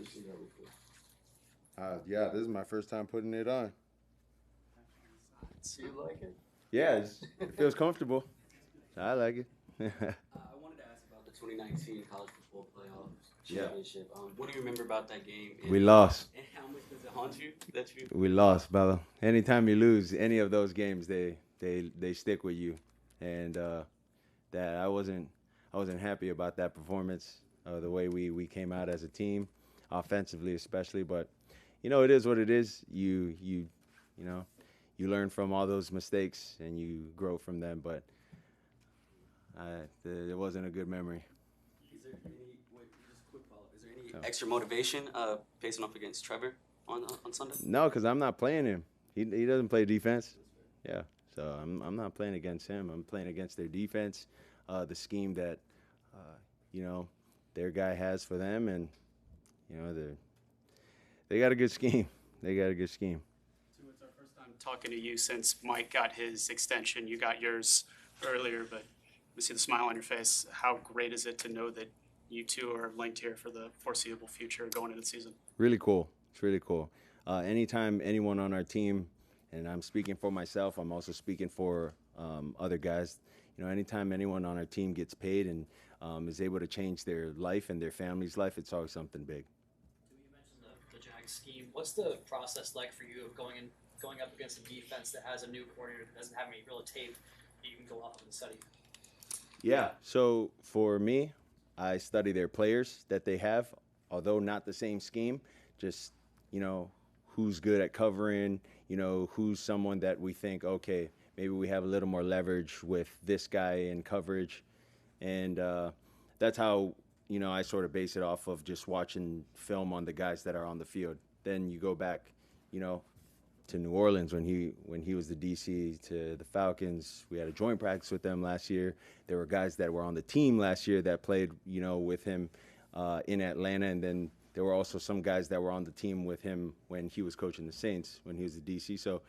seen that before? Yeah, this is my first time putting it on. Do you like it? Yeah, it feels comfortable. I like it. I wanted to ask about the 2019 college football playoffs Yeah. championship. What do you remember about that game? We lost. And how much does it haunt you that you? We lost, brother. Anytime you lose any of those games, they stick with you, and that I wasn't happy about that performance, the way we came out as a team, offensively especially. But it is what it is. You know you learn from all those mistakes and you grow from them. But it wasn't a good memory. Is there any? Wait, just a quick follow up. Is there any extra motivation facing off against Trevor on Sunday? No, because I'm not playing him. He doesn't play defense. Yeah, so I'm not playing against him. I'm playing against their defense, the scheme that you know their guy has for them, and they got a good scheme. They got a good scheme. So it's our first time talking to you since Mike got his extension. You got yours earlier, but we see the smile on your face. How great is it to know that you two are linked here for the foreseeable future going into the season? Really cool. It's really cool. Anytime anyone on our team, and I'm speaking for myself, I'm also speaking for other guys. Anytime anyone on our team gets paid and is able to change their life and their family's life, it's always something big. You mentioned the Jags scheme. What's the process like for you of going up against a defense that has a new coordinator that doesn't have any real tape that you can go off of and study? Yeah. So for me, I study their players that they have, although not the same scheme. Just who's good at covering. Who's someone that we think, okay, maybe we have a little more leverage with this guy in coverage, and that's how I sort of base it off of just watching film on the guys that are on the field. Then you go back, to New Orleans when he was the DC, to the Falcons. We had a joint practice with them last year. There were guys that were on the team last year that played with him in Atlanta, and then there were also some guys that were on the team with him when he was coaching the Saints when he was the DC. So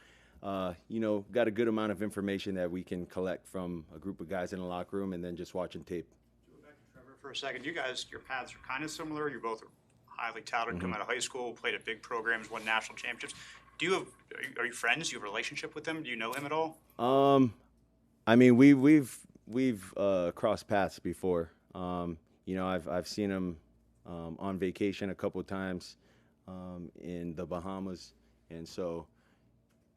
got a good amount of information that we can collect from a group of guys in the locker room and then just watching tape. Go back to Trevor for a second. You guys, your paths are kind of similar. You're both highly touted, come out of high school, played at big programs, won national championships. Are you friends? Do you have a relationship with him? Do you know him at all? I mean, we've crossed paths before. I've seen him on vacation a couple times in the Bahamas, and so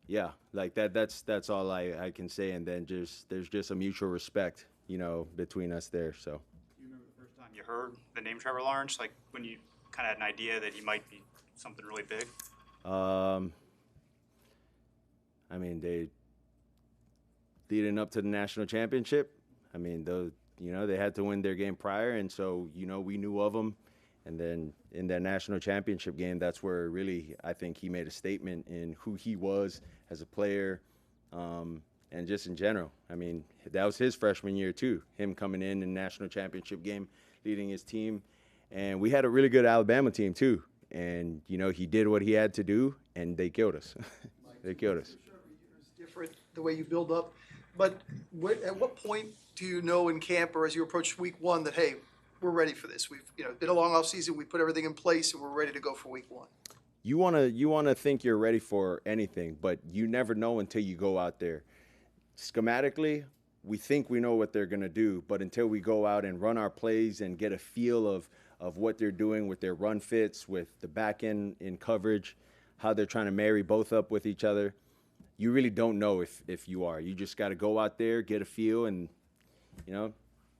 yeah, like that's all I can say. And then there's just a mutual respect, between us there. So. Do you remember the first time you heard the name Trevor Lawrence? Like when you kind of had an idea that he might be something really big? I mean, they leading up to the national championship. I mean, they had to win their game prior, and so we knew of them. And then in that national championship game, that's where really I think he made a statement in who he was as a player, and just in general. I mean, that was his freshman year too. Him coming in national championship game, leading his team, and we had a really good Alabama team too. And he did what he had to do, and they killed us. They killed us. Different the way you build up, but at what point do you know in camp or as you approach week one that, hey, we're ready for this? We've been a long off season. We put everything in place and we're ready to go for week one. You wanna think you're ready for anything, but you never know until you go out there. Schematically, we think we know what they're gonna do, but until we go out and run our plays and get a feel of what they're doing with their run fits, with the back end in coverage, how they're trying to marry both up with each other, you really don't know if you are. You just got to go out there, get a feel, and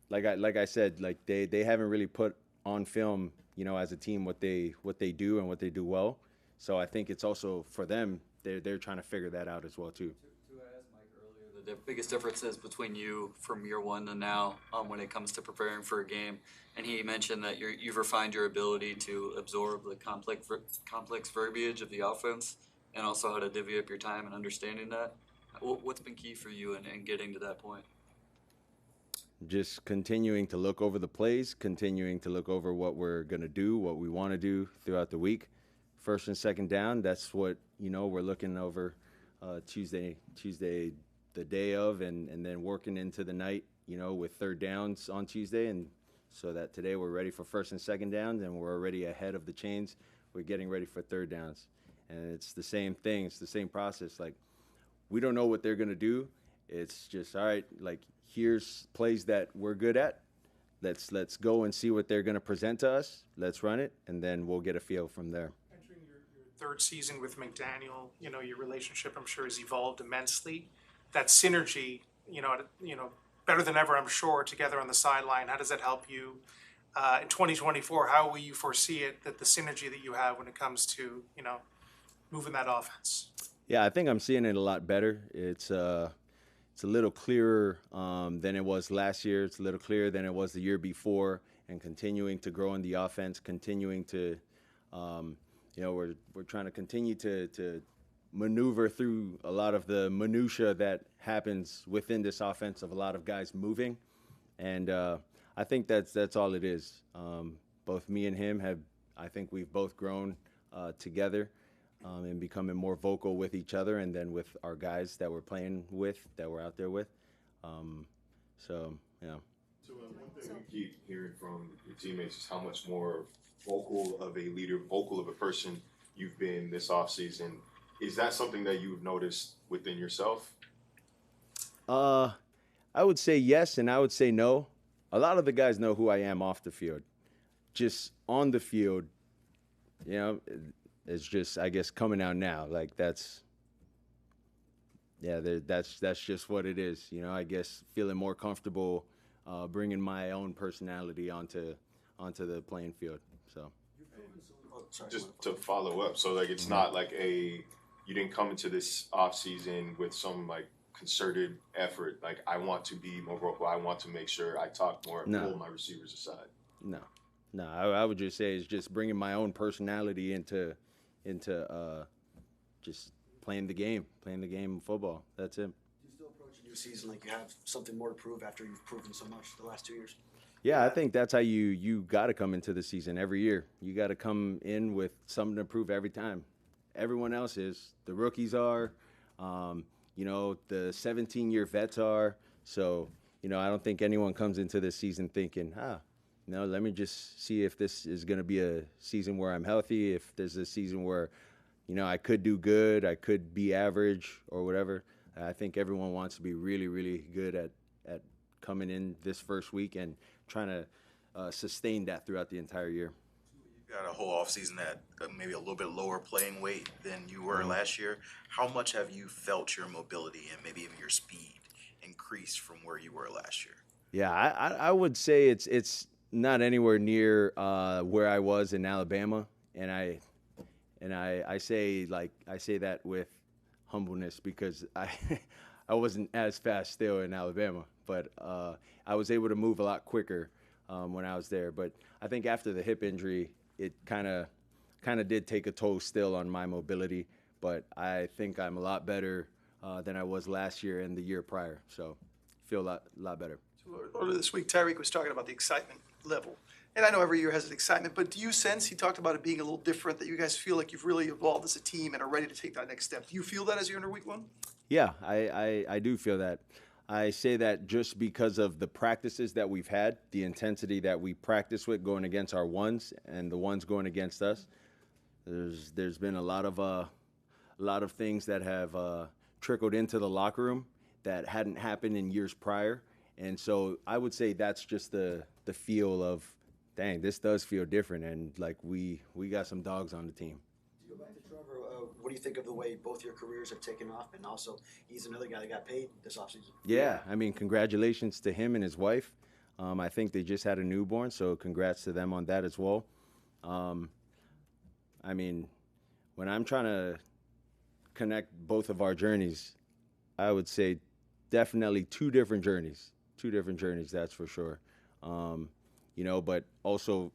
like I said, like they haven't really put on film, as a team what they do and what they do well. So I think it's also for them, they're trying to figure that out as well too. To ask Mike earlier, the biggest differences between you from year one to now, when it comes to preparing for a game, and he mentioned that you've refined your ability to absorb the complex verbiage of the offense, and also how to divvy up your time and understanding that. What's been key for you in getting to that point? Just continuing to look over the plays, continuing to look over what we're going to do, what we want to do throughout the week. First and second down, that's what, we're looking over Tuesday the day of, and then working into the night, with third downs on Tuesday. And so that today we're ready for first and second downs, and we're already ahead of the chains. We're getting ready for third downs. And it's the same thing. It's the same process. Like, we don't know what they're going to do. It's just, all right, like, here's plays that we're good at. Let's go and see what they're going to present to us. Let's run it, and then we'll get a feel from there. Entering your third season with McDaniel, your relationship, I'm sure, has evolved immensely. That synergy, better than ever, I'm sure, together on the sideline. How does that help you in 2024? How will you foresee it, that the synergy that you have when it comes to, moving that offense? Yeah, I think I'm seeing it a lot better. It's a little clearer than it was last year. It's a little clearer than it was the year before, and continuing to grow in the offense, continuing to, we're trying to continue to maneuver through a lot of the minutia that happens within this offense of a lot of guys moving, and I think that's all it is. Both me and him I think we've both grown together. And becoming more vocal with each other, and then with our guys that we're playing with, that we're out there with. So, yeah. So one thing we keep hearing from your teammates is how much more vocal of a leader, vocal of a person you've been this offseason. Is that something that you've noticed within yourself? I would say yes, and I would say no. A lot of the guys know who I am off the field. Just on the field, it's just, I guess, coming out now. Like, that's just what it is. I guess feeling more comfortable bringing my own personality onto the playing field. So. Just to follow up, so like it's not like you didn't come into this off season with some like concerted effort. Like, I want to be more vocal. I want to make sure I talk more, pull my receivers aside. No, I would just say it's just bringing my own personality into just playing the game of football. That's it. Do you still approach a new season like you have something more to prove after you've proven so much the last 2 years? Yeah, I think that's how you got to come into the season every year. You got to come in with something to prove every time. Everyone else is. The rookies are, the 17-year vets are. So, I don't think anyone comes into this season thinking, let me just see if this is going to be a season where I'm healthy, if there's a season where, I could do good, I could be average or whatever. I think everyone wants to be really, really good at coming in this first week and trying to sustain that throughout the entire year. You got a whole offseason at maybe a little bit lower playing weight than you were last year. How much have you felt your mobility and maybe even your speed increase from where you were last year? Yeah, I would say it's not anywhere near where I was in Alabama, and I say that with humbleness because I wasn't as fast still in Alabama, but I was able to move a lot quicker when I was there. But I think after the hip injury, it kind of did take a toll still on my mobility. But I think I'm a lot better than I was last year and the year prior. So I feel a lot better. Earlier this week, Tyreek was talking about the excitement level. And I know every year has an excitement, but do you sense, he talked about it being a little different, that you guys feel like you've really evolved as a team and are ready to take that next step? Do you feel that as you enter week one? Yeah, I do feel that. I say that just because of the practices that we've had, the intensity that we practice with going against our ones and the ones going against us. There's been a lot of things that have trickled into the locker room that hadn't happened in years prior. And so I would say that's just the feel of, dang, this does feel different, and like we got some dogs on the team. To go back to Trevor, what do you think of the way both your careers have taken off, and also he's another guy that got paid this offseason? Yeah, I mean, congratulations to him and his wife. I think they just had a newborn, so congrats to them on that as well. I mean, when I'm trying to connect both of our journeys, I would say definitely two different journeys, that's for sure. But also,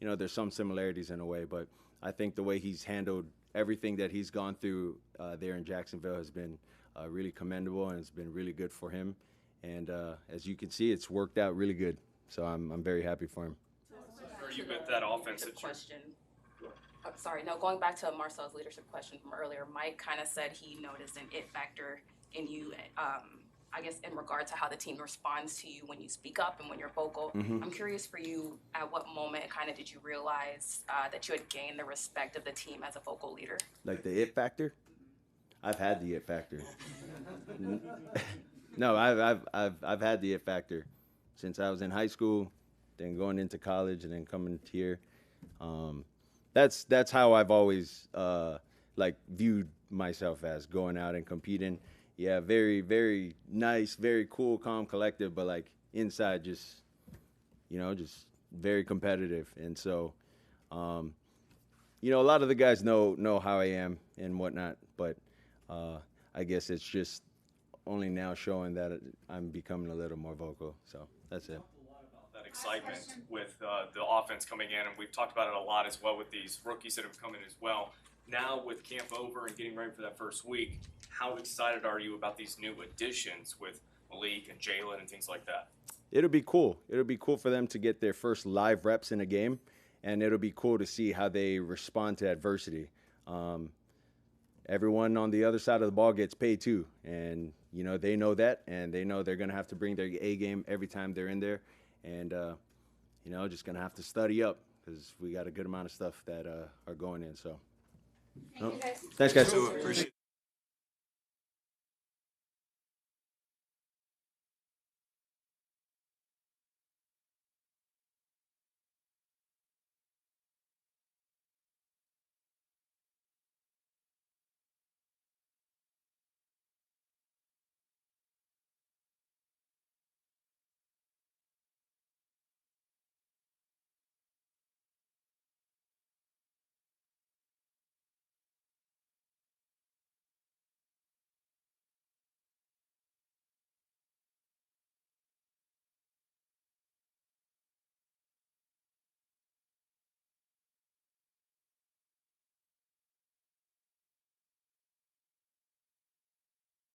there's some similarities in a way, but I think the way he's handled everything that he's gone through there in Jacksonville has been really commendable, and it's been really good for him. And as you can see, it's worked out really good. So I'm very happy for him. You met that offensive question. Oh, sorry, no, going back to Marcel's leadership question from earlier, Mike kind of said he noticed an it factor in you I guess, in regard to how the team responds to you when you speak up and when you're vocal. Mhm. I'm curious for you, at what moment kind of did you realize that you had gained the respect of the team as a vocal leader? Like the it factor. I've had the it factor. No, I've had the it factor since I was in high school, then going into college, and then coming here. That's how I've always like viewed myself as going out and competing. Yeah, very very nice, very cool, calm, collective, but like inside just just very competitive. And so a lot of the guys know how I am and whatnot, but I guess it's just only now showing that I'm becoming a little more vocal. So that's it. That excitement with the offense coming in, and we've talked about it a lot as well with these rookies that have come in as well. Now with camp over and getting ready for that first week, how excited are you about these new additions with Malik and Jalen and things like that? It'll be cool. It'll be cool for them to get their first live reps in a game, and it'll be cool to see how they respond to adversity. Everyone on the other side of the ball gets paid too, and they know that, and they know they're gonna have to bring their A game every time they're in there, and just gonna have to study up because we got a good amount of stuff that are going in. So, Thank you guys. thanks, guys. Appreciate